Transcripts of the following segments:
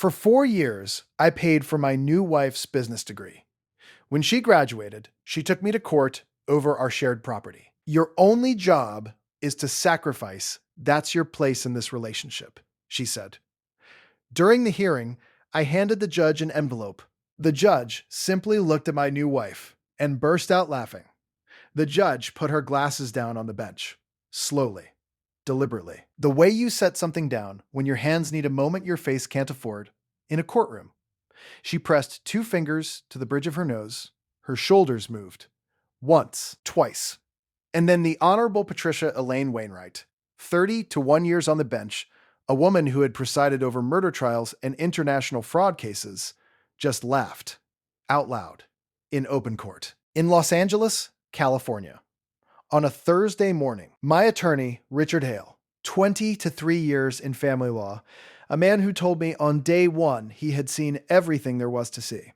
For 4 years, I paid for my new wife's business degree. When she graduated, she took me to court over our shared property. Your only job is to sacrifice. That's your place in this relationship, she said. During the hearing, I handed the judge an envelope. The judge simply looked at my new wife and burst out laughing. The judge put her glasses down on the bench, slowly, deliberately. The way you set something down when your hands need a moment your face can't afford, in a courtroom. She pressed 2 fingers to the bridge of her nose. Her shoulders moved. Once, twice. And then the Honorable Patricia Elaine Wainwright, 30 to 1 years on the bench, a woman who had presided over murder trials and international fraud cases, just laughed, out loud, in open court. In Los Angeles, California. On a Thursday morning, my attorney, Richard Hale, 20 to 3 years in family law, a man who told me on day 1 he had seen everything there was to see,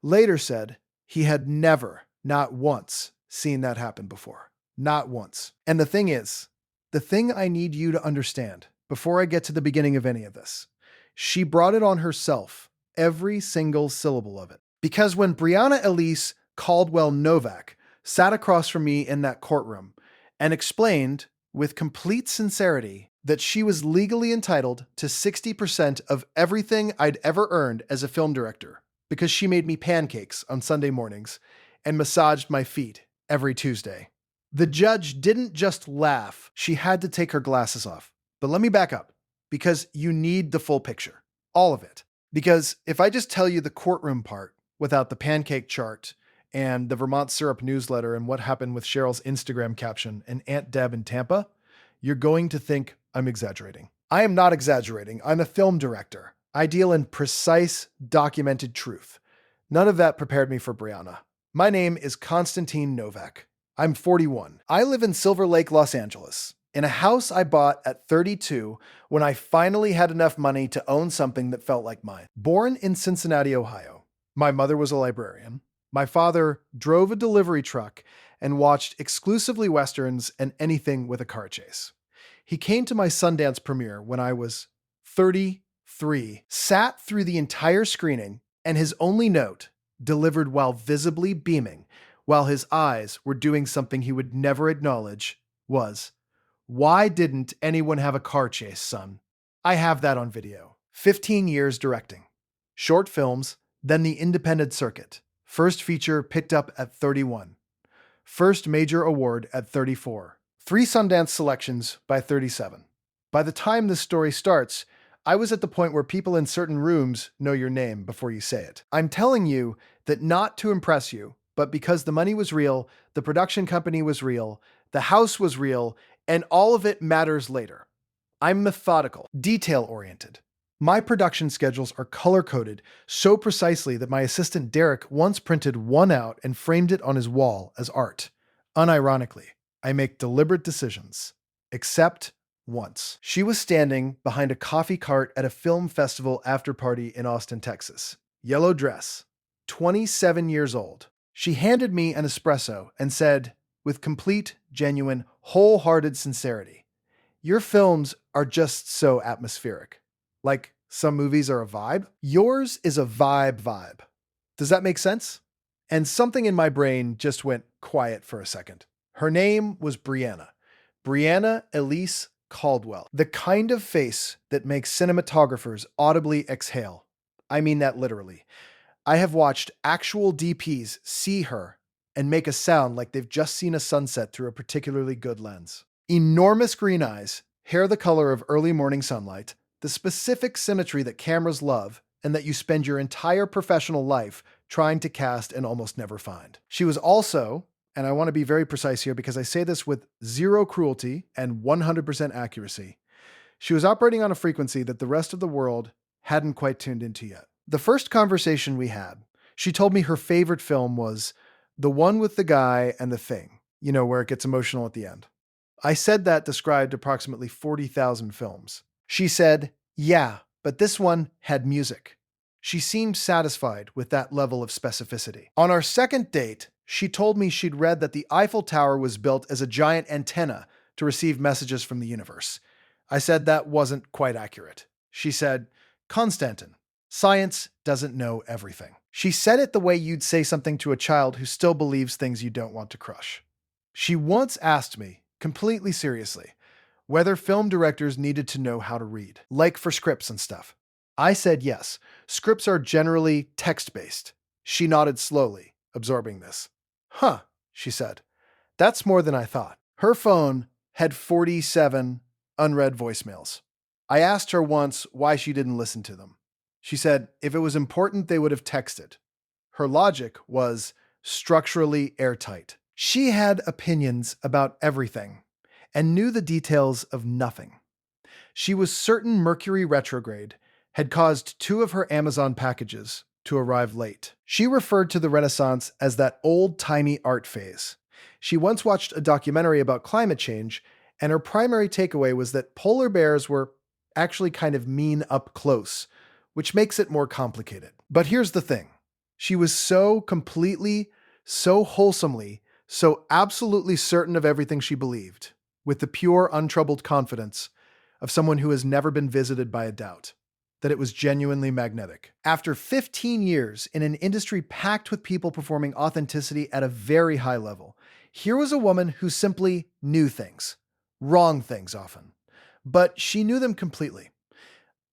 later said he had never, not once, seen that happen before. Not once. And the thing I need you to understand before I get to the beginning of any of this, she brought it on herself, every single syllable of it. Because when Brianna Elise Caldwell Novak sat across from me in that courtroom and explained with complete sincerity that she was legally entitled to 60% of everything I'd ever earned as a film director because she made me pancakes on Sunday mornings and massaged my feet every Tuesday. The judge didn't just laugh, she had to take her glasses off. But let me back up, because you need the full picture, all of it. Because if I just tell you the courtroom part without the pancake chart and the Vermont Syrup newsletter and what happened with Cheryl's Instagram caption and Aunt Deb in Tampa, you're going to think I'm exaggerating. I am not exaggerating. I'm a film director. I deal in precise, documented truth. None of that prepared me for Brianna. My name is Konstantin Novak. I'm 41. I live in Silver Lake, Los Angeles, in a house I bought at 32 when I finally had enough money to own something that felt like mine. Born in Cincinnati, Ohio, my mother was a librarian. My father drove a delivery truck and watched exclusively Westerns and anything with a car chase. He came to my Sundance premiere when I was 33, sat through the entire screening, and his only note, delivered while visibly beaming, while his eyes were doing something he would never acknowledge, was, "Why didn't anyone have a car chase, son?" I have that on video. 15 years directing. Short films, then the independent circuit. First feature picked up at 31. First major award at 34. 3 Sundance selections by 37. By the time this story starts, I was at the point where people in certain rooms know your name before you say it. I'm telling you that not to impress you, but because the money was real, the production company was real, the house was real, and all of it matters later. I'm methodical, detail-oriented. My production schedules are color-coded so precisely that my assistant Derek once printed one out and framed it on his wall as art. Unironically, I make deliberate decisions. Except once. She was standing behind a coffee cart at a film festival after-party in Austin, Texas. Yellow dress. 27 years old. She handed me an espresso and said, with complete, genuine, wholehearted sincerity, "Your films are just so atmospheric. Like some movies are a vibe. Yours is a vibe. Does that make sense?" And something in my brain just went quiet for a second. Her name was Brianna. Brianna Elise Caldwell. The kind of face that makes cinematographers audibly exhale. I mean that literally. I have watched actual DPs see her and make a sound like they've just seen a sunset through a particularly good lens. Enormous green eyes, hair the color of early morning sunlight, the specific symmetry that cameras love and that you spend your entire professional life trying to cast and almost never find. She was also, and I want to be very precise here because I say this with zero cruelty and 100% accuracy, she was operating on a frequency that the rest of the world hadn't quite tuned into yet. The first conversation we had, she told me her favorite film was the one with the guy and the thing, where it gets emotional at the end. I said that described approximately 40,000 films. She said, "Yeah, but this one had music." She seemed satisfied with that level of specificity. On our second date, she told me she'd read that the Eiffel Tower was built as a giant antenna to receive messages from the universe. I said that wasn't quite accurate. She said, Konstantin, science doesn't know everything. She said it the way you'd say something to a child who still believes things you don't want to crush. She once asked me, completely seriously, whether film directors needed to know how to read, like for scripts and stuff. I said yes. Scripts are generally text-based. She nodded slowly, absorbing this. Huh, she said. That's more than I thought. Her phone had 47 unread voicemails. I asked her once why she didn't listen to them. She said if it was important, they would have texted. Her logic was structurally airtight. She had opinions about everything and knew the details of nothing. She was certain Mercury retrograde had caused 2 of her Amazon packages to arrive late. She referred to the Renaissance as that old-timey art phase. She once watched a documentary about climate change, and her primary takeaway was that polar bears were actually kind of mean up close, which makes it more complicated. But here's the thing. She was so completely, so wholesomely, so absolutely certain of everything she believed, with the pure, untroubled confidence of someone who has never been visited by a doubt, that it was genuinely magnetic. After 15 years in an industry packed with people performing authenticity at a very high level, here was a woman who simply knew things. Wrong things often. But she knew them completely.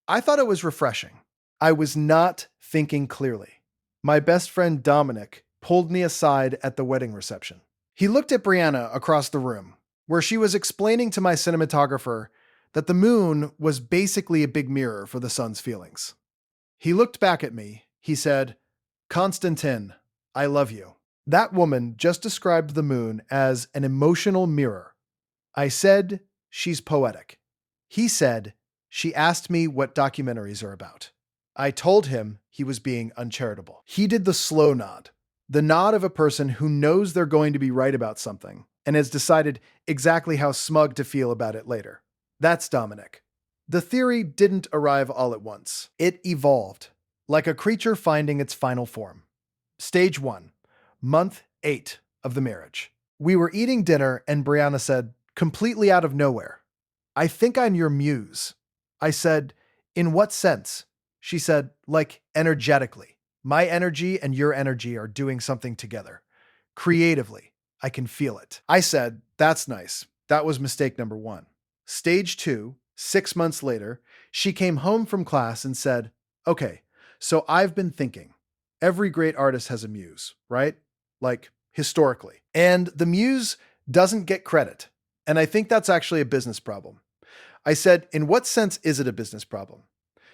I thought it was refreshing. I was not thinking clearly. My best friend Dominic pulled me aside at the wedding reception. He looked at Brianna across the room, where she was explaining to my cinematographer that the moon was basically a big mirror for the sun's feelings. He looked back at me. He said, "Constantin, I love you." That woman just described the moon as an emotional mirror. I said, "She's poetic." He said, "She asked me what documentaries are about." I told him he was being uncharitable. He did the slow nod, the nod of a person who knows they're going to be right about something and has decided exactly how smug to feel about it later. That's Dominic. The theory didn't arrive all at once. It evolved, like a creature finding its final form. Stage 1, month 8 of the marriage. We were eating dinner and Brianna said, completely out of nowhere, "I think I'm your muse." I said, "In what sense?" She said, "Like energetically. My energy and your energy are doing something together. Creatively. I can feel it." I said, "That's nice. That was mistake number 1. Stage 2, 6 months later, she came home from class and said, "Okay, so I've been thinking. Every great artist has a muse, right? Like, historically. And the muse doesn't get credit. And I think that's actually a business problem." I said, "In what sense is it a business problem?"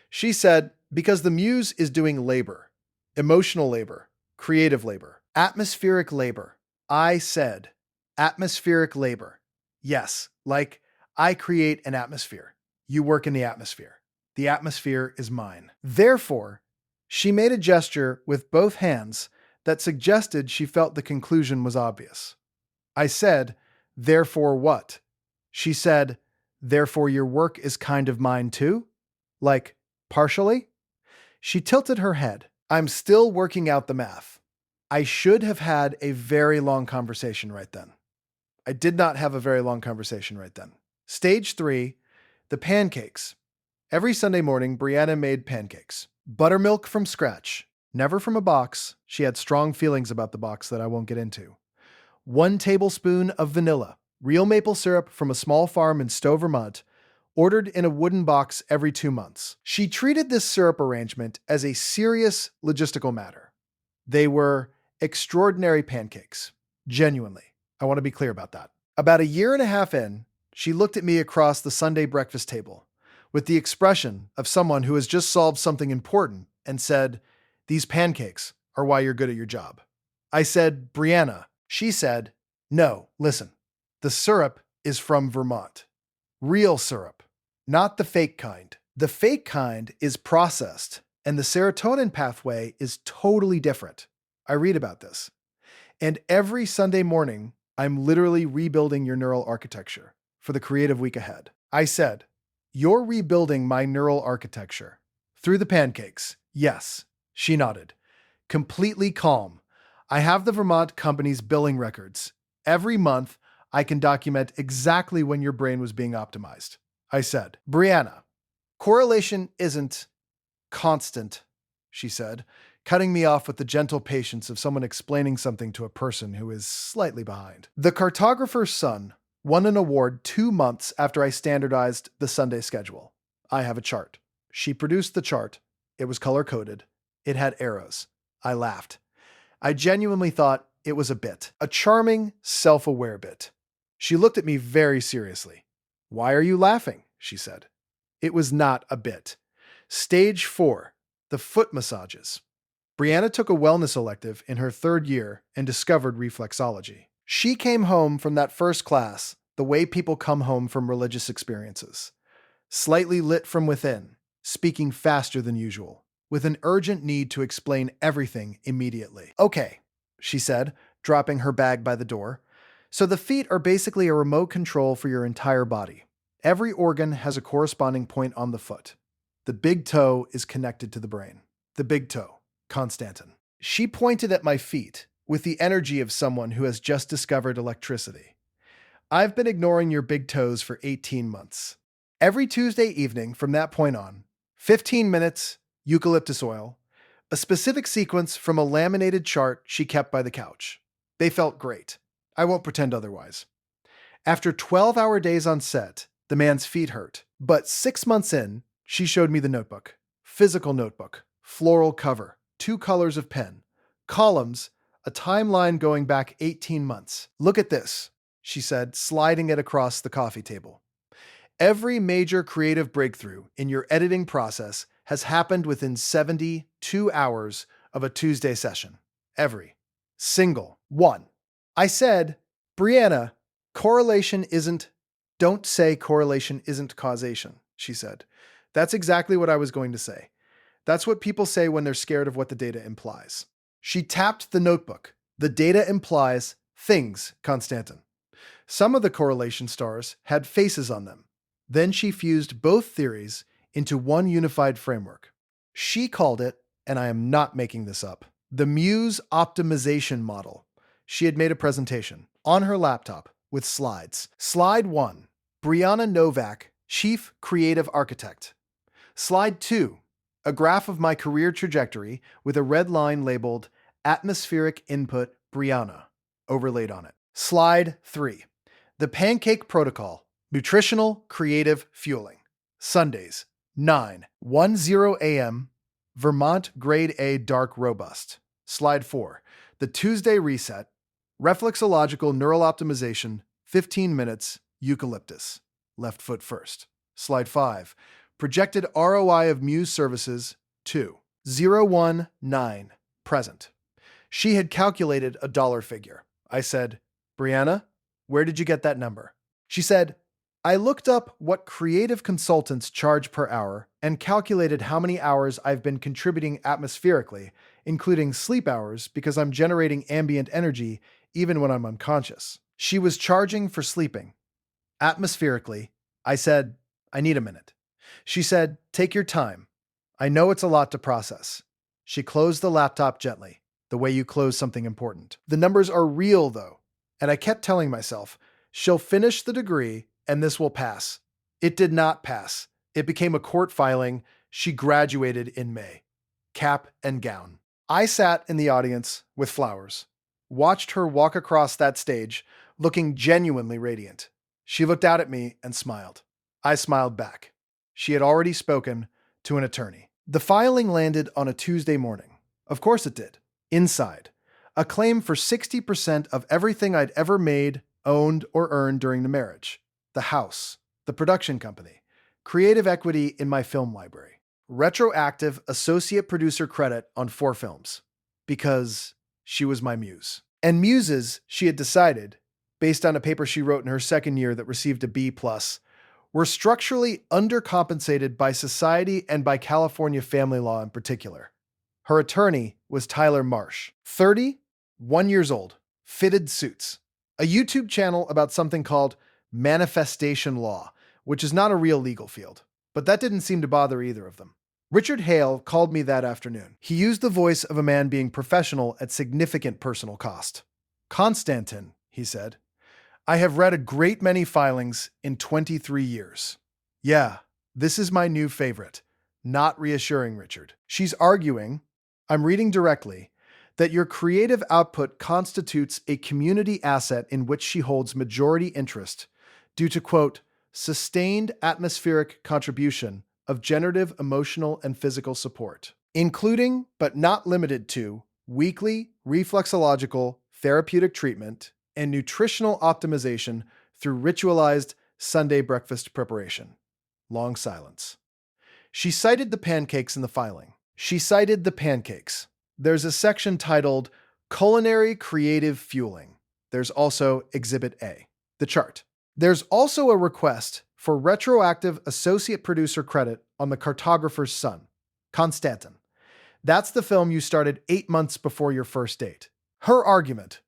She said, "Because the muse is doing labor, emotional labor, creative labor, atmospheric labor." I said, "Atmospheric labor. Yes, like I create an atmosphere. You work in the atmosphere. The atmosphere is mine." Therefore, she made a gesture with both hands that suggested she felt the conclusion was obvious. I said, "Therefore what?" She said, "Therefore your work is kind of mine too? Like, partially?" She tilted her head. I'm still working out the math. I should have had a very long conversation right then. I did not have a very long conversation right then. Stage 3, the pancakes. Every Sunday morning, Brianna made pancakes. Buttermilk from scratch. Never from a box. She had strong feelings about the box that I won't get into. 1 tablespoon of vanilla. Real maple syrup from a small farm in Stowe, Vermont, ordered in a wooden box every 2 months. She treated this syrup arrangement as a serious logistical matter. They were extraordinary pancakes. Genuinely. I want to be clear about that. About a year and a half in, she looked at me across the Sunday breakfast table with the expression of someone who has just solved something important and said, "These pancakes are why you're good at your job." I said, "Brianna." She said, "No, listen. The syrup is from Vermont. Real syrup, not the fake kind. The fake kind is processed, and the serotonin pathway is totally different. I read about this. And every Sunday morning, I'm literally rebuilding your neural architecture for the creative week ahead." I said, "You're rebuilding my neural architecture through the pancakes." "Yes." She nodded, completely calm. "I have the Vermont company's billing records. Every month, I can document exactly when your brain was being optimized." I said, "Brianna, correlation isn't constant, she said, cutting me off with the gentle patience of someone explaining something to a person who is slightly behind. The cartographer's son won an award 2 months after I standardized the Sunday schedule. I have a chart. She produced the chart. It was color-coded. It had arrows. I laughed. I genuinely thought it was a bit. A charming, self-aware bit. She looked at me very seriously. "Why are you laughing?" she said. It was not a bit. Stage 4. The foot massages. Brianna took a wellness elective in her 3rd year and discovered reflexology. She came home from that first class the way people come home from religious experiences. Slightly lit from within, speaking faster than usual, with an urgent need to explain everything immediately. "Okay," she said, dropping her bag by the door. "So the feet are basically a remote control for your entire body. Every organ has a corresponding point on the foot. The big toe is connected to the brain. The big toe, Constantin." She pointed at my feet with the energy of someone who has just discovered electricity. "I've been ignoring your big toes for 18 months. Every Tuesday evening from that point on, 15 minutes, eucalyptus oil, a specific sequence from a laminated chart she kept by the couch. They felt great. I won't pretend otherwise. After 12-hour days on set, the man's feet hurt. But 6 months in, she showed me the notebook. Physical notebook, floral cover, 2 colors of pen, columns, a timeline going back 18 months. "Look at this," she said, sliding it across the coffee table. "Every major creative breakthrough in your editing process has happened within 72 hours of a Tuesday session. Every single one." I said, "Brianna, don't say correlation isn't causation," she said. "That's exactly what I was going to say. That's what people say when they're scared of what the data implies." She tapped the notebook. "The data implies things, Constantin. Some of the correlation stars had faces on them." Then she fused both theories into one unified framework. She called it, and I am not making this up, the muse optimization model. She had made a presentation on her laptop with slides. Slide 1, Brianna Novak, Chief Creative Architect. Slide 2, a graph of my career trajectory with a red line labeled Atmospheric Input Brianna overlaid on it. Slide 3, the Pancake Protocol, Nutritional Creative Fueling. Sundays, 9:10 a.m., Vermont Grade A Dark Robust. Slide 4, the Tuesday Reset, Reflexological Neural Optimization, 15 minutes, eucalyptus, left foot first. Slide 5, projected ROI of Muse services, 2:019, present. She had calculated a dollar figure. I said, "Brianna, where did you get that number?" She said, "I looked up what creative consultants charge per hour and calculated how many hours I've been contributing atmospherically, including sleep hours because I'm generating ambient energy even when I'm unconscious." She was charging for sleeping. Atmospherically, I said, "I need a minute." She said, "Take your time. I know it's a lot to process." She closed the laptop gently, the way you close something important. The numbers are real, though, and I kept telling myself, she'll finish the degree and this will pass. It did not pass. It became a court filing. She graduated in May. Cap and gown. I sat in the audience with flowers, watched her walk across that stage, looking genuinely radiant. She looked out at me and smiled. I smiled back. She had already spoken to an attorney. The filing landed on a Tuesday morning. Of course it did. Inside, a claim for 60% of everything I'd ever made, owned, or earned during the marriage. The house, the production company, creative equity in my film library, retroactive associate producer credit on 4 films. Because she was my muse. And muses, she had decided, based on a paper she wrote in her 2nd year that received a B+, were structurally undercompensated by society and by California family law in particular. Her attorney was Tyler Marsh, 30, 1 years old, fitted suits, a YouTube channel about something called manifestation law, which is not a real legal field. But that didn't seem to bother either of them. Richard Hale called me that afternoon. He used the voice of a man being professional at significant personal cost. "Constantin," he said, "I have read a great many filings in 23 years. Yeah, this is my new favorite. not reassuring Richard. She's arguing, I'm reading directly, that your creative output constitutes a community asset in which she holds majority interest due to, quote, sustained atmospheric contribution of generative, emotional, and physical support, including, but not limited to, weekly reflexological therapeutic treatment and nutritional optimization through ritualized Sunday breakfast preparation. Long silence. She cited the pancakes in the filing. There's a section titled Culinary Creative Fueling. There's also Exhibit A, the chart. There's also a request for retroactive associate producer credit on The Cartographer's Son, Konstantin. That's the film you started 8 months before your first date. Her argument: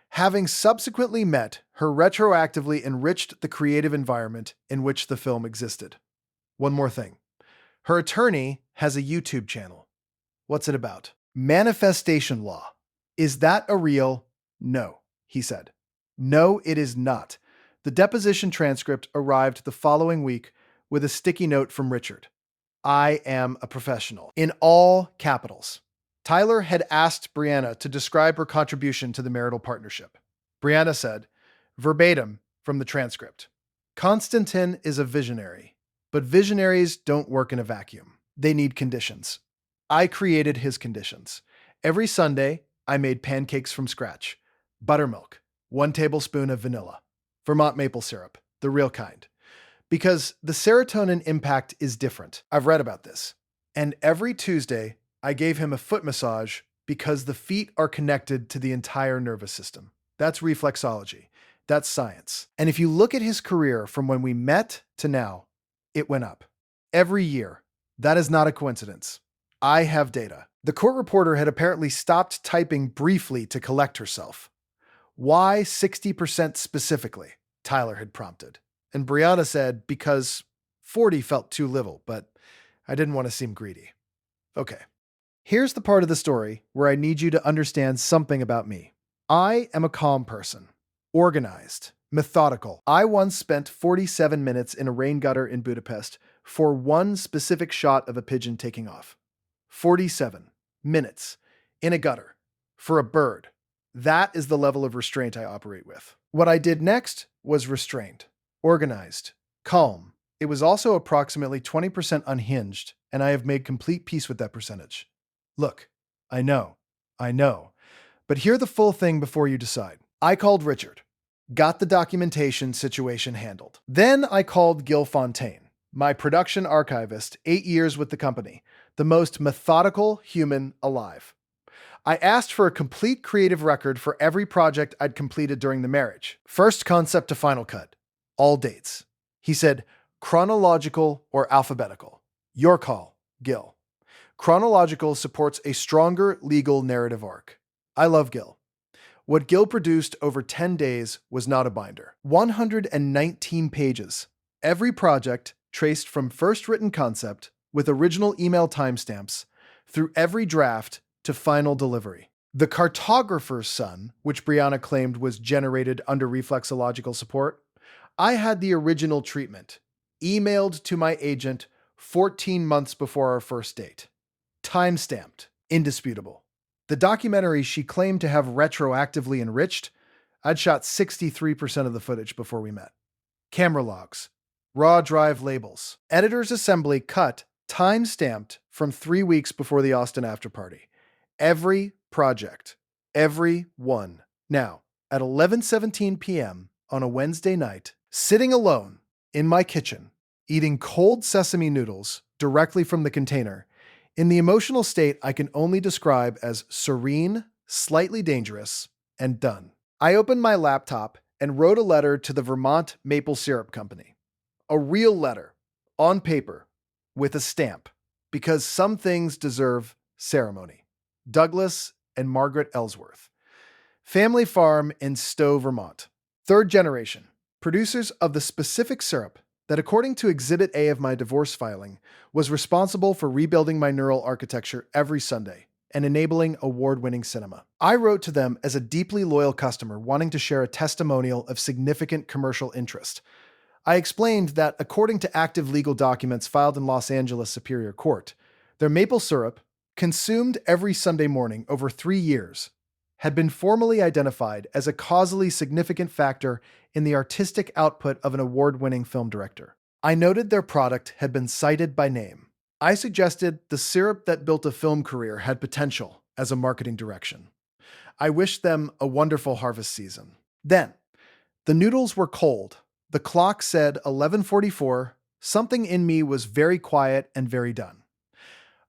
having subsequently met her retroactively enriched the creative environment in which the film existed. One more thing. Her attorney has a YouTube channel. What's it about? Manifestation law. Is that a real? No, he said. No, it is not. The deposition transcript arrived the following week with a sticky note from Richard. I am a professional. In all capitals. Tyler had asked Brianna to describe her contribution to the marital partnership. Brianna said, verbatim from the transcript, Konstantin is a visionary, but visionaries don't work in a vacuum. They need conditions. I created his conditions. Every Sunday, I made pancakes from scratch. Buttermilk, 1 tablespoon of vanilla, Vermont maple syrup, the real kind. Because the serotonin impact is different. I've read about this. And every Tuesday, I gave him a foot massage because the feet are connected to the entire nervous system. That's reflexology. That's science. And if you look at his career from when we met to now, it went up. Every year. That is not a coincidence. I have data. The court reporter had apparently stopped typing briefly to collect herself. Why 60% specifically? Tyler had prompted. And Brianna said, because 40 felt too little, but I didn't want to seem greedy. Okay. Here's the part of the story where I need you to understand something about me. I am a calm person, organized, methodical. I once spent 47 minutes in a rain gutter in Budapest for one specific shot of a pigeon taking off. 47 minutes in a gutter for a bird. That is the level of restraint I operate with. What I did next was restrained, organized, calm. It was also approximately 20% unhinged, and I have made complete peace with that percentage. Look, I know, but hear the full thing before you decide. I called Richard, got the documentation situation handled. Then I called Gil Fontaine, my production archivist, 8 years with the company, the most methodical human alive. I asked for a complete creative record for every project I'd completed during the marriage. First concept to final cut. All dates. He said, chronological or alphabetical. Your call, Gil. Chronological supports a stronger legal narrative arc. I love Gil. What Gil produced over 10 days was not a binder. 119 pages. Every project traced from first written concept with original email timestamps through every draft to final delivery. The Cartographer's Son, which Brianna claimed was generated under reflexological support, I had the original treatment, emailed to my agent 14 months before our first date. Timestamped, indisputable. The documentary she claimed to have retroactively enriched, I'd shot 63% of the footage before we met. Camera logs, raw drive labels, editor's assembly cut, time-stamped from 3 weeks before the Austin afterparty. Every project, every one. Now, at 11:17 p.m. on a Wednesday night, sitting alone in my kitchen, eating cold sesame noodles directly from the container, in the emotional state I can only describe as serene, slightly dangerous, and done. I opened my laptop and wrote a letter to the Vermont Maple Syrup Company. A real letter, on paper, with a stamp, because some things deserve ceremony. Douglas and Margaret Ellsworth. Family farm in Stowe, Vermont. 3rd generation. Producers of the specific syrup that, according to Exhibit A of my divorce filing, was responsible for rebuilding my neural architecture every Sunday and enabling award-winning cinema. I wrote to them as a deeply loyal customer wanting to share a testimonial of significant commercial interest. I explained that according to active legal documents filed in Los Angeles Superior Court, their maple syrup, consumed every Sunday morning over 3 years, had been formally identified as a causally significant factor in the artistic output of an award-winning film director. I noted their product had been cited by name. I suggested the syrup that built a film career had potential as a marketing direction. I wished them a wonderful harvest season. Then, the noodles were cold. The clock said 11:44. Something in me was very quiet and very done.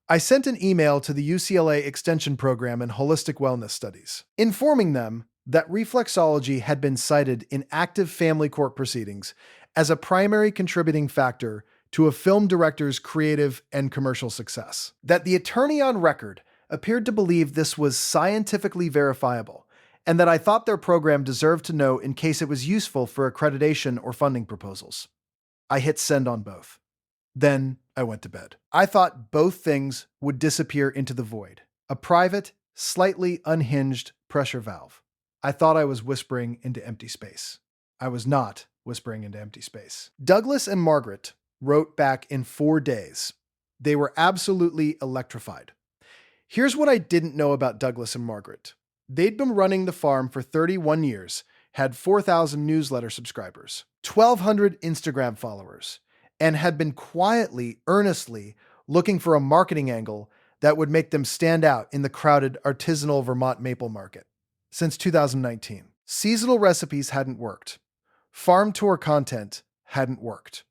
I sent an email to the UCLA Extension Program in Holistic Wellness Studies, informing them that reflexology had been cited in active family court proceedings as a primary contributing factor to a film director's creative and commercial success. That the attorney on record appeared to believe this was scientifically verifiable, and that I thought their program deserved to know in case it was useful for accreditation or funding proposals. I hit send on both. Then I went to bed. I thought both things would disappear into the void. A private, slightly unhinged pressure valve. I thought I was whispering into empty space. I was not whispering into empty space. Douglas and Margaret wrote back in 4 days. They were absolutely electrified. Here's what I didn't know about Douglas and Margaret. They'd been running the farm for 31 years, had 4,000 newsletter subscribers, 1,200 Instagram followers, and had been quietly, earnestly looking for a marketing angle that would make them stand out in the crowded artisanal Vermont maple market. Since 2019, seasonal recipes hadn't worked. Farm tour content hadn't worked.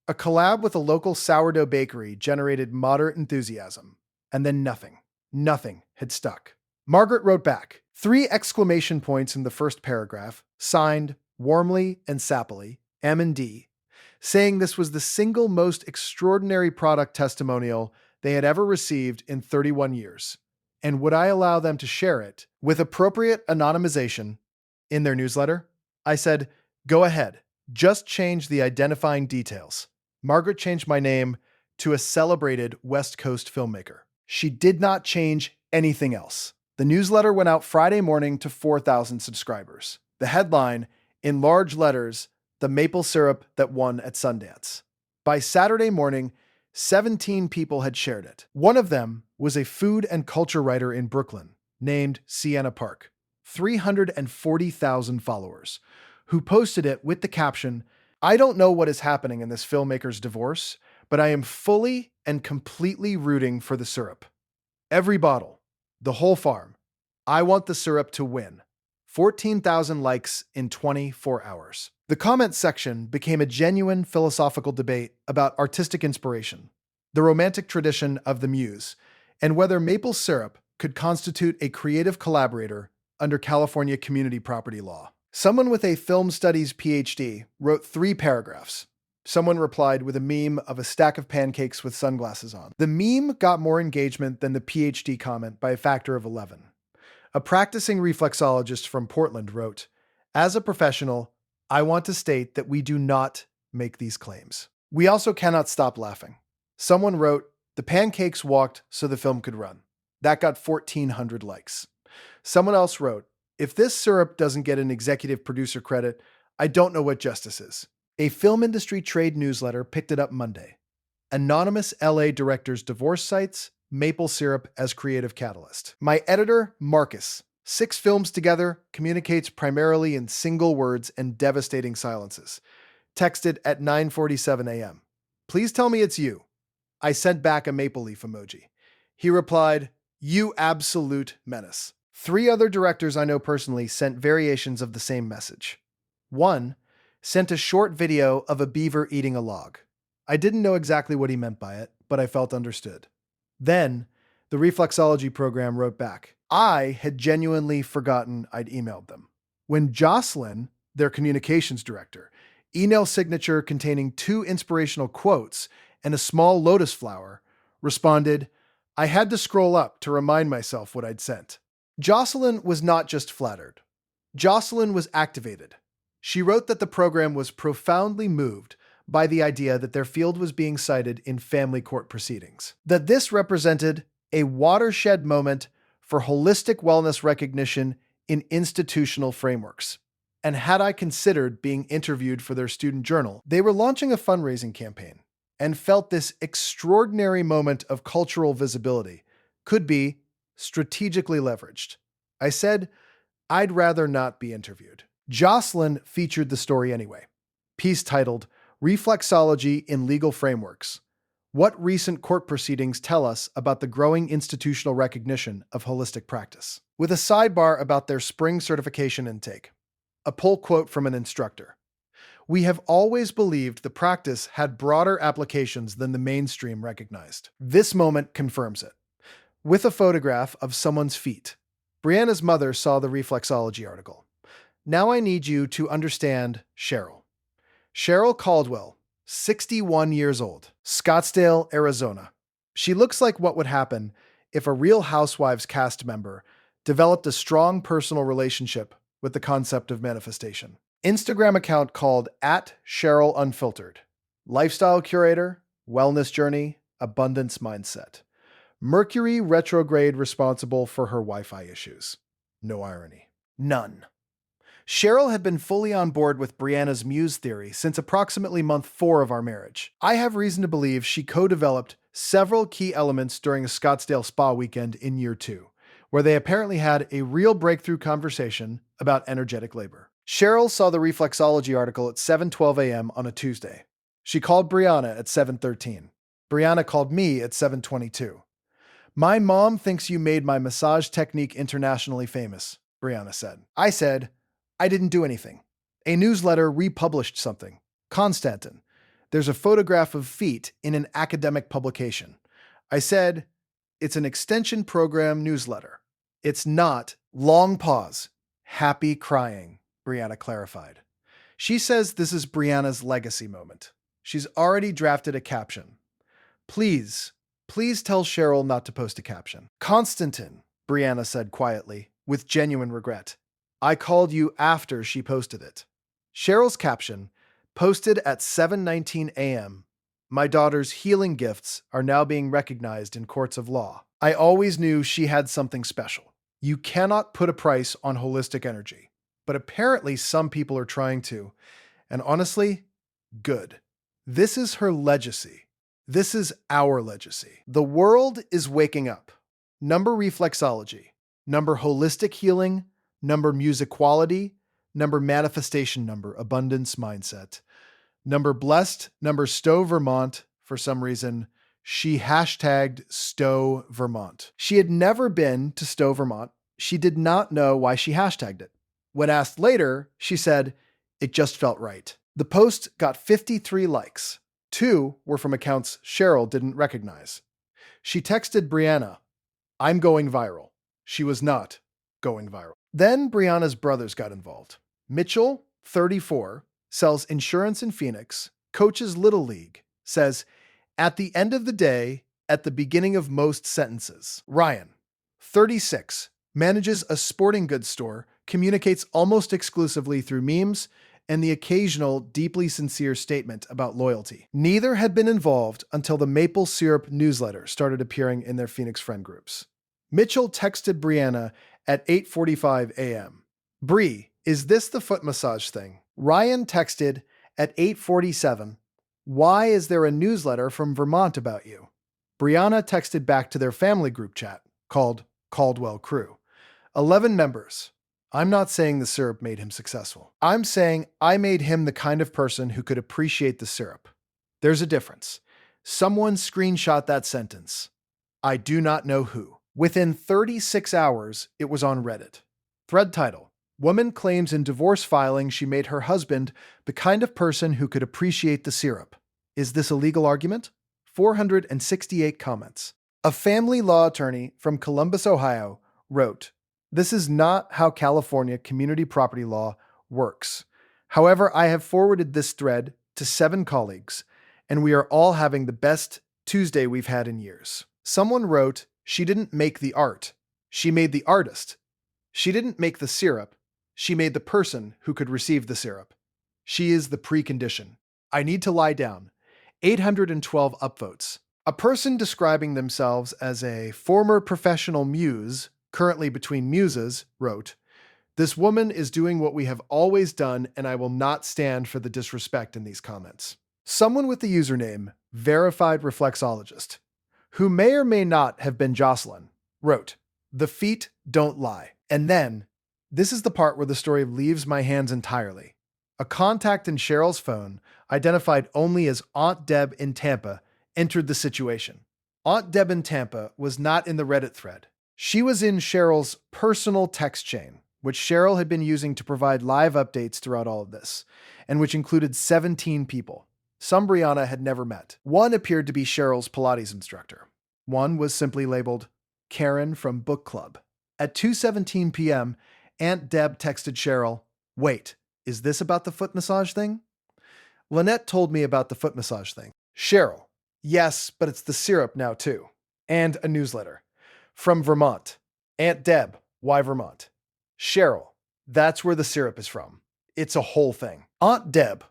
A collab with a local sourdough bakery generated moderate enthusiasm, and then nothing. Nothing had stuck. Margaret wrote back, 3 exclamation points in the first paragraph, signed warmly and sappily, M&D, saying this was the single most extraordinary product testimonial they had ever received in 31 years, and would I allow them to share it with appropriate anonymization in their newsletter? I said, go ahead, just change the identifying details. Margaret changed my name to a celebrated West Coast filmmaker. She did not change anything else. The newsletter went out Friday morning to 4,000 subscribers. The headline, in large letters, the maple syrup that won at Sundance. By Saturday morning, 17 people had shared it. One of them was a food and culture writer in Brooklyn named Sienna Park, 340,000 followers, who posted it with the caption, I don't know what is happening in this filmmaker's divorce, but I am fully and completely rooting for the syrup. Every bottle, the whole farm. I want the syrup to win. 14,000 likes in 24 hours. The comments section became a genuine philosophical debate about artistic inspiration, the romantic tradition of the muse, and whether maple syrup could constitute a creative collaborator under California community property law. Someone with a film studies PhD wrote 3 paragraphs. Someone replied with a meme of a stack of pancakes with sunglasses on. The meme got more engagement than the PhD comment by a factor of 11. A practicing reflexologist from Portland wrote, as a professional, I want to state that we do not make these claims. We also cannot stop laughing. Someone wrote, the pancakes walked so the film could run. That got 1,400 likes. Someone else wrote, if this syrup doesn't get an executive producer credit, I don't know what justice is. A film industry trade newsletter picked it up Monday. Anonymous LA directors divorce cites maple syrup as creative catalyst. My editor, Marcus, 6 films together, communicates primarily in single words and devastating silences. Texted at 9:47 a.m. Please tell me it's you. I sent back a maple leaf emoji. He replied, you absolute menace. 3 other directors I know personally sent variations of the same message. One sent a short video of a beaver eating a log. I didn't know exactly what he meant by it, but I felt understood. Then, the reflexology program wrote back. I had genuinely forgotten I'd emailed them. When Jocelyn, their communications director, email signature containing 2 inspirational quotes and a small lotus flower, responded, I had to scroll up to remind myself what I'd sent. Jocelyn was not just flattered. Jocelyn was activated. She wrote that the program was profoundly moved by the idea that their field was being cited in family court proceedings. That this represented a watershed moment for holistic wellness recognition in institutional frameworks. And had I considered being interviewed for their student journal, they were launching a fundraising campaign and felt this extraordinary moment of cultural visibility could be strategically leveraged. I said, I'd rather not be interviewed. Jocelyn featured the story anyway. Piece titled, Reflexology in Legal Frameworks. What recent court proceedings tell us about the growing institutional recognition of holistic practice? With a sidebar about their spring certification intake. A pull quote from an instructor. We have always believed the practice had broader applications than the mainstream recognized. This moment confirms it. With a photograph of someone's feet. Brianna's mother saw the reflexology article. Now I need you to understand Cheryl. Cheryl Caldwell, 61 years old, Scottsdale, Arizona. She looks like what would happen if a Real Housewives cast member developed a strong personal relationship with the concept of manifestation. Instagram account called @CherylUnfiltered. Lifestyle curator, wellness journey, abundance mindset. Mercury retrograde responsible for her Wi-Fi issues. No irony. None. Cheryl had been fully on board with Brianna's muse theory since approximately month 4 of our marriage. I have reason to believe she co-developed several key elements during a Scottsdale spa weekend in year 2, where they apparently had a real breakthrough conversation about energetic labor. Cheryl saw the reflexology article at 7:12 a.m. on a Tuesday. She called Brianna at 7:13. Brianna called me at 7:22. My mom thinks you made my massage technique internationally famous, Brianna said. I said, I didn't do anything. A newsletter republished something. Constantin. There's a photograph of feet in an academic publication. I said, it's an extension program newsletter. It's not, long pause, happy crying, Brianna clarified. She says this is Brianna's legacy moment. She's already drafted a caption. Please tell Cheryl not to post a caption. Constantin, Brianna said quietly, with genuine regret. I called you after she posted it. Cheryl's caption, posted at 7:19 a.m. My daughter's healing gifts are now being recognized in courts of law. I always knew she had something special. You cannot put a price on holistic energy, but apparently some people are trying to. And honestly, good. This is her legacy. This is our legacy. The world is waking up. Number reflexology, number holistic healing, number music quality, number manifestation number, abundance mindset, number blessed, number Stowe, Vermont. For some reason, she hashtagged Stowe, Vermont. She had never been to Stowe, Vermont. She did not know why she hashtagged it. When asked later, she said, it just felt right. The post got 53 likes. 2 were from accounts Cheryl didn't recognize. She texted Brianna, I'm going viral. She was not going viral. Then Brianna's brothers got involved. Mitchell, 34, sells insurance in Phoenix, coaches Little League, says, at the end of the day, at the beginning of most sentences. Ryan, 36, manages a sporting goods store, communicates almost exclusively through memes, and the occasional deeply sincere statement about loyalty. Neither had been involved until the maple syrup newsletter started appearing in their Phoenix friend groups. Mitchell texted Brianna at 8:45 a.m. Bree, is this the foot massage thing? Ryan texted at 8:47, why is there a newsletter from Vermont about you? Brianna texted back to their family group chat, called Caldwell Crew. 11 members. I'm not saying the syrup made him successful. I'm saying I made him the kind of person who could appreciate the syrup. There's a difference. Someone screenshot that sentence. I do not know who. Within 36 hours, it was on Reddit. Thread title, Woman claims in divorce filing she made her husband the kind of person who could appreciate the syrup. Is this a legal argument? 468 comments. A family law attorney from Columbus, Ohio, wrote, this is not how California community property law works. However, I have forwarded this thread to 7 colleagues, and we are all having the best Tuesday we've had in years. Someone wrote, she didn't make the art. She made the artist. She didn't make the syrup. She made the person who could receive the syrup. She is the precondition. I need to lie down. 812 upvotes. A person describing themselves as a former professional muse, currently between muses, wrote, This woman is doing what we have always done, and I will not stand for the disrespect in these comments. Someone with the username Verified Reflexologist, who may or may not have been Jocelyn, wrote, "The feet don't lie." And then, this is the part where the story leaves my hands entirely. A contact in Cheryl's phone, identified only as Aunt Deb in Tampa, entered the situation. Aunt Deb in Tampa was not in the Reddit thread. She was in Cheryl's personal text chain, which Cheryl had been using to provide live updates throughout all of this, and which included 17 people. Some Brianna had never met. One appeared to be Cheryl's Pilates instructor. One was simply labeled Karen from Book Club. At 2:17 p.m., Aunt Deb texted Cheryl, "Wait, is this about the foot massage thing?" Lynette told me about the foot massage thing. Cheryl, "Yes, but it's the syrup now too." And a newsletter. From Vermont. Aunt Deb, why Vermont? Cheryl, "That's where the syrup is from. It's a whole thing." Aunt Deb,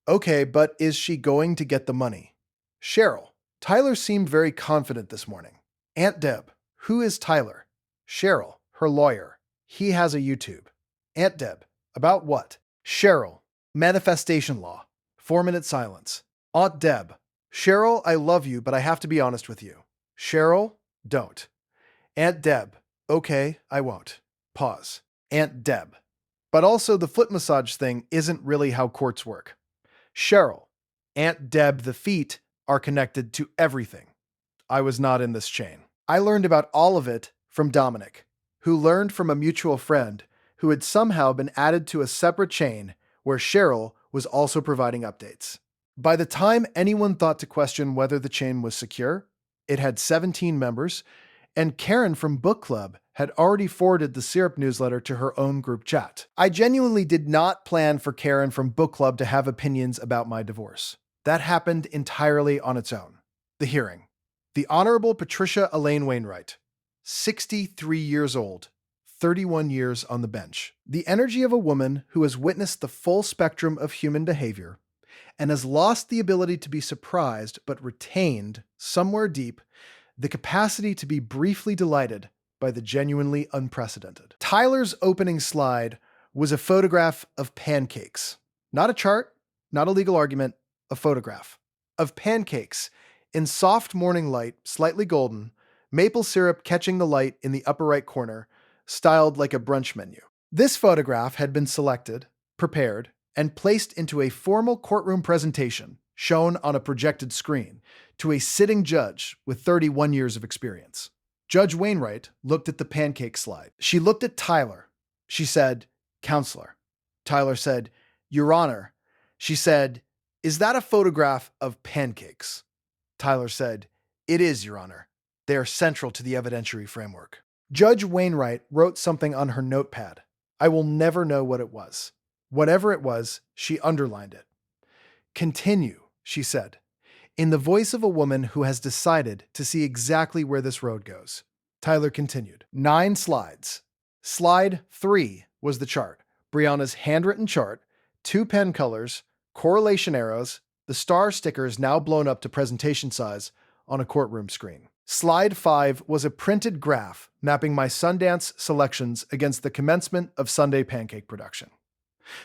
"Okay, but is she going to get the money?" Cheryl, "Tyler seemed very confident this morning." Aunt Deb, "Who is Tyler?" Cheryl, "Her lawyer. He has a YouTube." Aunt Deb, "About what?" Cheryl, "Manifestation law." 4-minute silence. Aunt Deb, "Cheryl, I love you, but I have to be honest with you." Cheryl, "Don't." Aunt Deb, "Okay, I won't." Pause. Aunt Deb, "But also the foot massage thing isn't really how courts work." Cheryl, "Aunt Deb, the feet are connected to everything." I was not in this chain. I learned about all of it from Dominic, who learned from a mutual friend who had somehow been added to a separate chain where Cheryl was also providing updates. By the time anyone thought to question whether the chain was secure, it had 17 members, and Karen from Book Club had already forwarded the syrup newsletter to her own group chat. I genuinely did not plan for Karen from Book Club to have opinions about my divorce. That happened entirely on its own. The hearing. The Honorable Patricia Elaine Wainwright, 63 years old, 31 years on the bench. The energy of a woman who has witnessed the full spectrum of human behavior and has lost the ability to be surprised but retained, somewhere deep, the capacity to be briefly delighted by the genuinely unprecedented. Tyler's opening slide was a photograph of pancakes. Not a chart, not a legal argument, a photograph of pancakes in soft morning light, slightly golden, maple syrup catching the light in the upper right corner, styled like a brunch menu. This photograph had been selected, prepared, and placed into a formal courtroom presentation shown on a projected screen to a sitting judge with 31 years of experience. Judge Wainwright looked at the pancake slide. She looked at Tyler. She said, "Counselor." Tyler said, "Your Honor." She said, "Is that a photograph of pancakes?" Tyler said, "It is, Your Honor. They are central to the evidentiary framework." Judge Wainwright wrote something on her notepad. I will never know what it was. Whatever it was, she underlined it. "Continue," she said, in the voice of a woman who has decided to see exactly where this road goes. Tyler continued. 9 slides. Slide 3 was the chart. Brianna's handwritten chart, 2 pen colors, correlation arrows, the star stickers now blown up to presentation size on a courtroom screen. Slide 5 was a printed graph mapping my Sundance selections against the commencement of Sunday pancake production.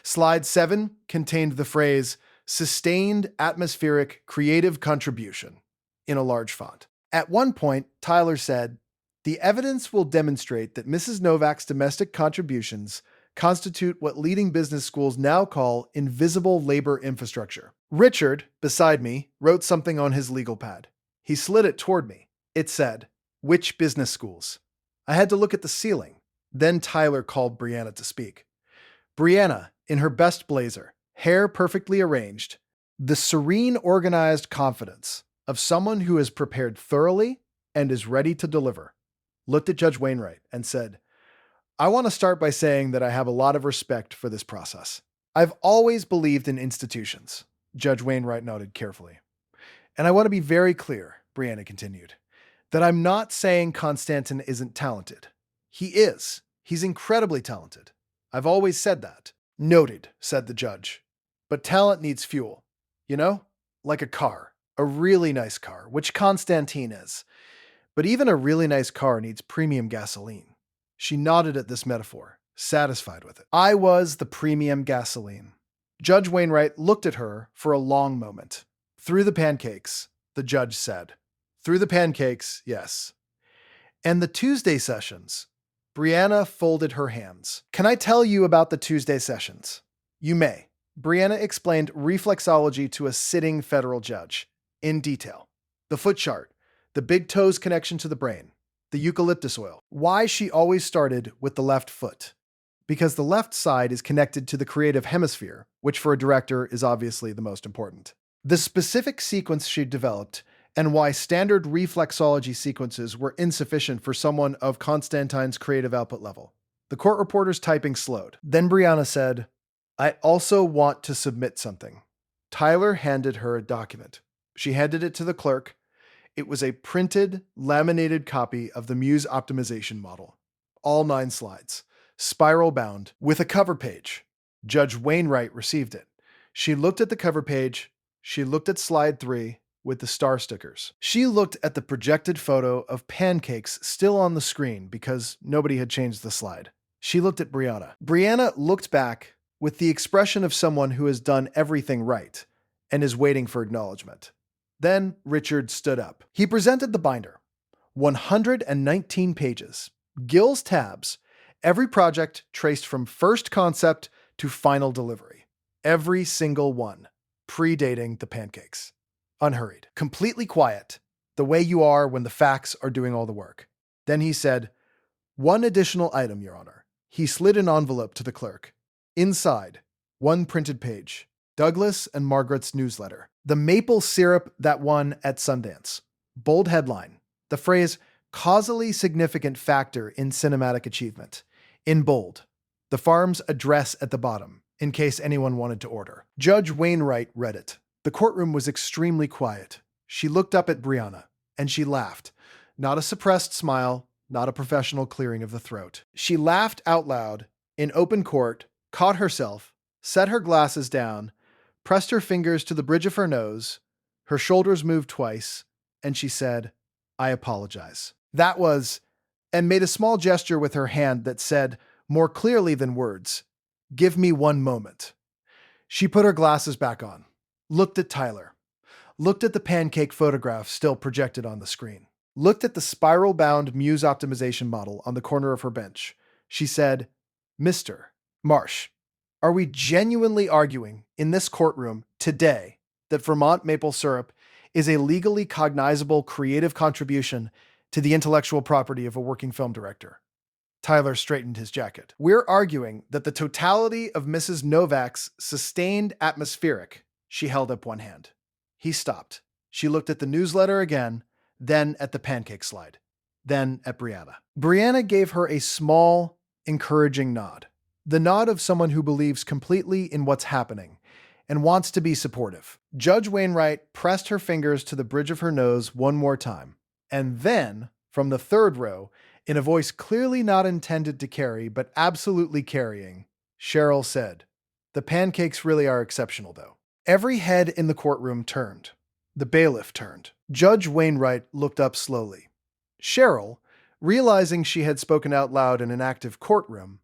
Slide 7 contained the phrase, "Sustained atmospheric creative contribution," in a large font. At one point, Tyler said, "The evidence will demonstrate that Mrs. Novak's domestic contributions constitute what leading business schools now call invisible labor infrastructure." Richard, beside me, wrote something on his legal pad. He slid it toward me. It said, "Which business schools?" I had to look at the ceiling. Then Tyler called Brianna to speak. Brianna, in her best blazer, hair perfectly arranged, the serene, organized confidence of someone who is prepared thoroughly and is ready to deliver, looked at Judge Wainwright and said, "I want to start by saying that I have a lot of respect for this process. I've always believed in institutions." Judge Wainwright nodded carefully. "And I want to be very clear," Brianna continued, "that I'm not saying Konstantin isn't talented. He is. He's incredibly talented. I've always said that." "Noted," said the judge. "But talent needs fuel. You know? Like a car. A really nice car, which Konstantin is. But even a really nice car needs premium gasoline." She nodded at this metaphor. satisfied with it. I was the premium gasoline. Judge Wainwright looked at her for a long moment. Through the pancakes, the judge said. Through the pancakes, yes. And the Tuesday sessions. Brianna folded her hands. Can I tell you about the Tuesday sessions? You may. Brianna explained reflexology to a sitting federal judge in detail. The foot chart, the big toes connection to the brain, the eucalyptus oil. Why she always started with the left foot. Because the left side is connected to the creative hemisphere, which for a director is obviously the most important. The specific sequence she developed and why standard reflexology sequences were insufficient for someone of Constantine's creative output level. The court reporter's typing slowed. Then Brianna said, I also want to submit something. Tyler handed her a document. She handed it to the clerk. It was a printed, laminated copy of the Muse optimization model. All 9 slides, spiral bound, with a cover page. Judge Wainwright received it. She looked at the cover page. She looked at slide 3 with the star stickers. She looked at the projected photo of pancakes still on the screen because nobody had changed the slide. She looked at Brianna. Brianna looked back with the expression of someone who has done everything right and is waiting for acknowledgement. Then Richard stood up. He presented the binder. 119 pages. Gill's tabs. Every project traced from first concept to final delivery. Every single one. Predating the pancakes. Unhurried. Completely quiet. The way you are when the facts are doing all the work. Then he said, one additional item, Your Honor. He slid an envelope to the clerk. Inside, 1 printed page. Douglas and Margaret's newsletter. The maple syrup that won at Sundance. Bold headline. The phrase, causally significant factor in cinematic achievement. In bold. The farm's address at the bottom, in case anyone wanted to order. Judge Wainwright read it. The courtroom was extremely quiet. She looked up at Brianna, and she laughed. Not a suppressed smile, not a professional clearing of the throat. She laughed out loud, in open court, caught herself, set her glasses down, pressed her fingers to the bridge of her nose, her shoulders moved twice, and she said, I apologize. That was, and made a small gesture with her hand that said, more clearly than words, give me 1 moment. She put her glasses back on, looked at Tyler, looked at the pancake photograph still projected on the screen, looked at the spiral-bound Muse optimization model on the corner of her bench. She said, Mr. Marsh, are we genuinely arguing in this courtroom today that Vermont maple syrup is a legally cognizable creative contribution to the intellectual property of a working film director? Tyler straightened his jacket. We're arguing that the totality of Mrs. Novak's sustained atmospheric. She held up one hand. He stopped. She looked at the newsletter again, then at the pancake slide, then at Brianna. Brianna gave her a small, encouraging nod. The nod of someone who believes completely in what's happening and wants to be supportive. Judge Wainwright pressed her fingers to the bridge of her nose 1 more time. And then, from the 3rd row, in a voice clearly not intended to carry, but absolutely carrying, Cheryl said, the pancakes really are exceptional, though. Every head in the courtroom turned. The bailiff turned. Judge Wainwright looked up slowly. Cheryl, realizing she had spoken out loud in an active courtroom,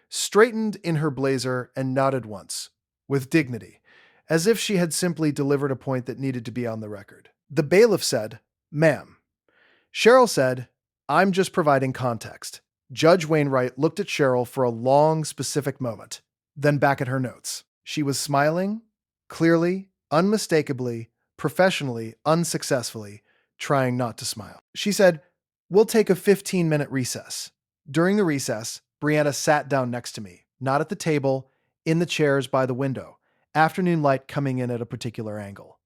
straightened in her blazer and nodded once, with dignity, as if she had simply delivered a point that needed to be on the record. The bailiff said, Ma'am. Cheryl said, I'm just providing context. Judge Wainwright looked at Cheryl for a long, specific moment, then back at her notes. She was smiling, clearly, unmistakably, professionally, unsuccessfully, trying not to smile. She said, we'll take a 15-minute recess. During the recess, Brianna sat down next to me, not at the table, in the chairs by the window, afternoon light coming in at a particular angle.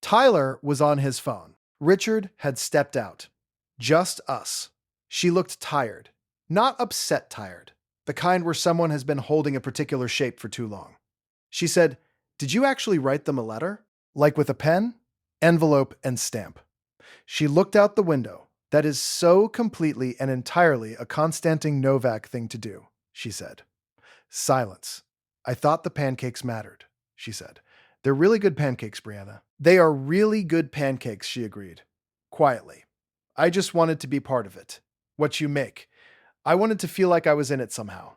Tyler was on his phone. Richard had stepped out. Just us. She looked tired. Not upset tired. The kind where someone has been holding a particular shape for too long. She said, did you actually write them a letter? Like with a pen, envelope, and stamp. She looked out the window. That is so completely and entirely a Konstantin Novak thing to do, she said. Silence. I thought the pancakes mattered, she said. They're really good pancakes, Brianna. They are really good pancakes, she agreed. Quietly. I just wanted to be part of it. What you make. I wanted to feel like I was in it somehow.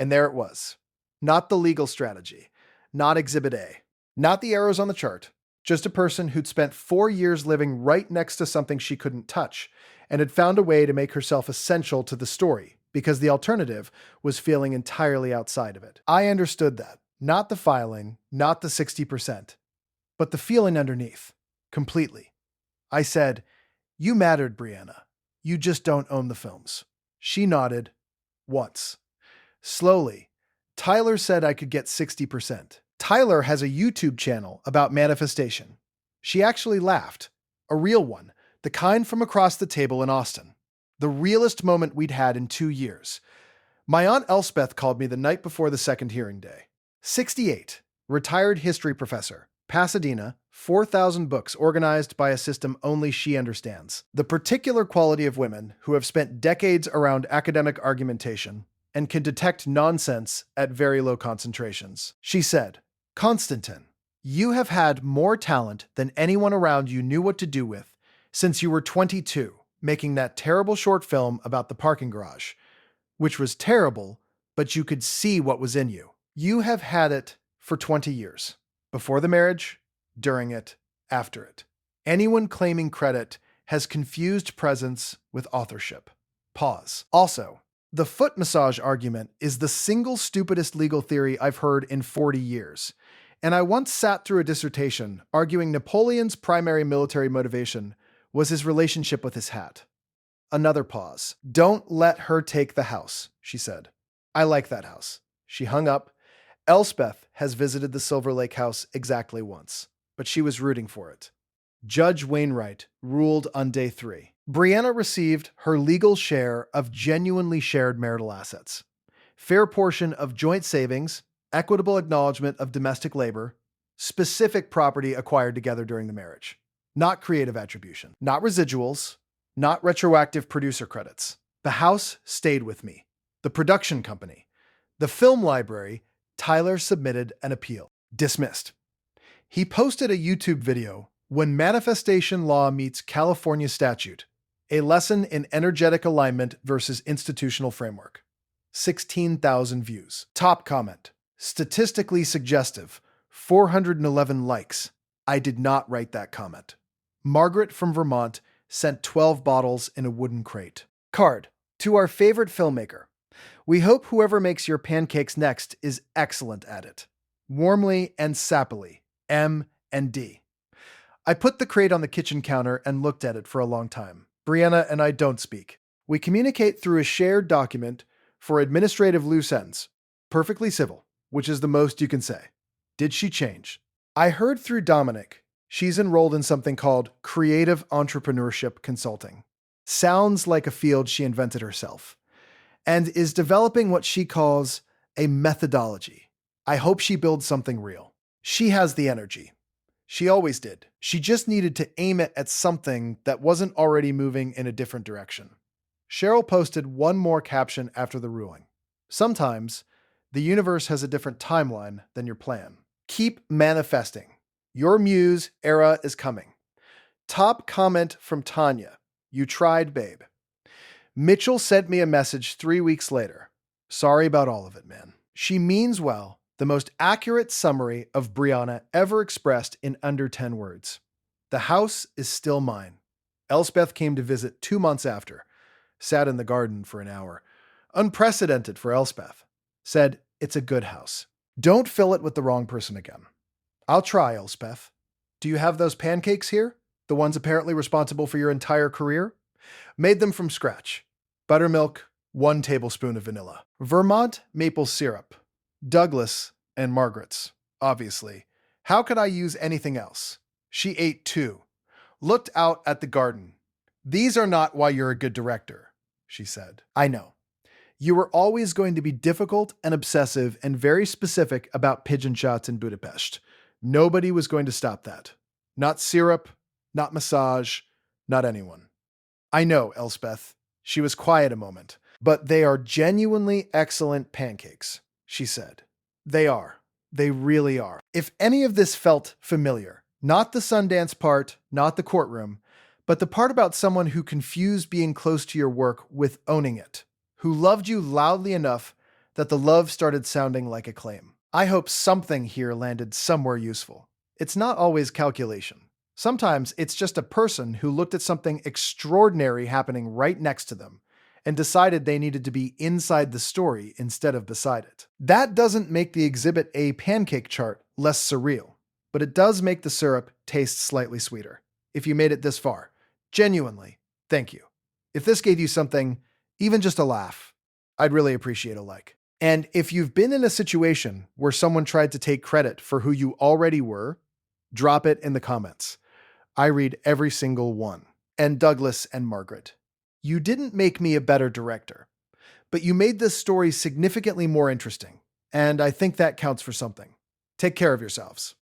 And there it was. Not the legal strategy, not Exhibit A, not the arrows on the chart, just a person who'd spent 4 years living right next to something she couldn't touch and had found a way to make herself essential to the story because the alternative was feeling entirely outside of it. I understood that. Not the filing, not the 60%, but the feeling underneath, completely. I said, "You mattered, Brianna. You just don't own the films." She nodded, once. Slowly, Tyler said I could get 60%. Tyler has a YouTube channel about manifestation. She actually laughed. A real one, the kind from across the table in Austin. The realest moment we'd had in 2 years. My Aunt Elspeth called me the night before the second hearing day. 68, retired history professor, Pasadena, 4,000 books organized by a system only she understands. The particular quality of women who have spent decades around academic argumentation and can detect nonsense at very low concentrations. She said, "Constantine, you have had more talent than anyone around you knew what to do with since you were 22, making that terrible short film about the parking garage, which was terrible, but you could see what was in you. You have had it for 20 years, before the marriage, during it, after it. Anyone claiming credit has confused presence with authorship." Pause. Also, the foot massage argument is the single stupidest legal theory I've heard in 40 years. And I once sat through a dissertation arguing Napoleon's primary military motivation was his relationship with his hat. Another pause. "Don't let her take the house," she said. "I like that house." She hung up. Elspeth has visited the Silver Lake house exactly once, but she was rooting for it. Judge Wainwright ruled on day 3. Brianna received her legal share of genuinely shared marital assets. Fair portion of joint savings, equitable acknowledgement of domestic labor, specific property acquired together during the marriage. Not creative attribution, not residuals, not retroactive producer credits. The house stayed with me. The production company. The film library. Tyler submitted an appeal. Dismissed. He posted a YouTube video, "When Manifestation Law Meets California Statute, a lesson in energetic alignment versus institutional framework." 16,000 views. Top comment. Statistically suggestive. 411 likes. I did not write that comment. Margaret from Vermont sent 12 bottles in a wooden crate. Card. To our favorite filmmaker. We hope whoever makes your pancakes next is excellent at it. Warmly and sappily. M and D. I put the crate on the kitchen counter and looked at it for a long time. Brianna and I don't speak. We communicate through a shared document for administrative loose ends. Perfectly civil, which is the most you can say. Did she change? I heard through Dominic she's enrolled in something called creative entrepreneurship consulting. Sounds like a field she invented herself. And is developing what she calls a methodology. I hope she builds something real. She has the energy. She always did. She just needed to aim it at something that wasn't already moving in a different direction. Cheryl posted one more caption after the ruling. Sometimes, the universe has a different timeline than your plan. Keep manifesting. Your muse era is coming. Top comment from Tanya. You tried, babe. Mitchell sent me a message 3 weeks later. Sorry about all of it, man. She means well. The most accurate summary of Brianna ever expressed in under 10 words. The house is still mine. Elspeth came to visit 2 months after. Sat in the garden for an hour. Unprecedented for Elspeth. Said, it's a good house. Don't fill it with the wrong person again. I'll try, Elspeth. Do you have those pancakes here? The ones apparently responsible for your entire career? Made them from scratch. Buttermilk, 1 tablespoon of vanilla. Vermont maple syrup. Douglas and Margaret's, obviously. How could I use anything else? She ate 2. Looked out at the garden. These are not why you're a good director, she said. I know. You were always going to be difficult and obsessive and very specific about pigeon shots in Budapest. Nobody was going to stop that. Not syrup, not massage, not anyone. I know, Elspeth. She was quiet a moment. But they are genuinely excellent pancakes, she said. They are. They really are. If any of this felt familiar, not the Sundance part, not the courtroom, but the part about someone who confused being close to your work with owning it, who loved you loudly enough that the love started sounding like a claim. I hope something here landed somewhere useful. It's not always calculation. Sometimes it's just a person who looked at something extraordinary happening right next to them and decided they needed to be inside the story instead of beside it. That doesn't make the Exhibit A pancake chart less surreal, but it does make the syrup taste slightly sweeter. If you made it this far, genuinely, thank you. If this gave you something, even just a laugh, I'd really appreciate a like. And if you've been in a situation where someone tried to take credit for who you already were, drop it in the comments. I read every single one. And Douglas and Margaret, you didn't make me a better director, but you made this story significantly more interesting, and I think that counts for something. Take care of yourselves.